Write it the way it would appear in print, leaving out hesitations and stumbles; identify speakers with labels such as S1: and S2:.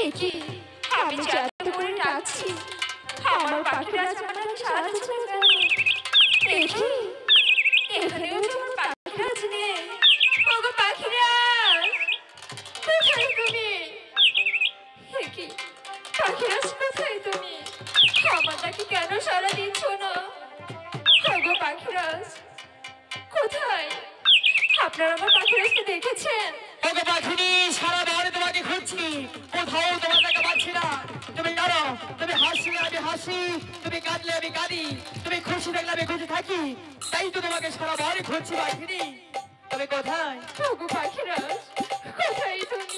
S1: একে আমি যত করে ডাকছি আমার পাখিরাজ আমাকে সারা দিচ্ছে না কেন? একে এখানেও যেমন পাখিরাজ নেই। ওগো পাখিরাজ, কোথায় তুমি? একে পাখিরাজ, কোথায় তুমি? আমার ডাকে কেন সারা দিচ্ছ না? ওগো পাখিরাজ, কোথায়? আপনারা আমার পাখিরাজকে দেখেছেন?
S2: ওগো পাখিনি, সারা বাড়ি তোমাকে খুঁজছি, কোথাও তোমার দেখা পাচ্ছি না। তুমি জানো, তুমি হাসলে আমি হাসি, তুমি কাঁদলে আমি কাঁদি, তুমি খুশি থাকলে আমি খুশি থাকি, তাই তো তোমাকে সারা বাড়ি খুঁজছি পাখিনি। তুমি কোথায়?
S1: ওগো পাখিরাজ, কোথায় তুমি?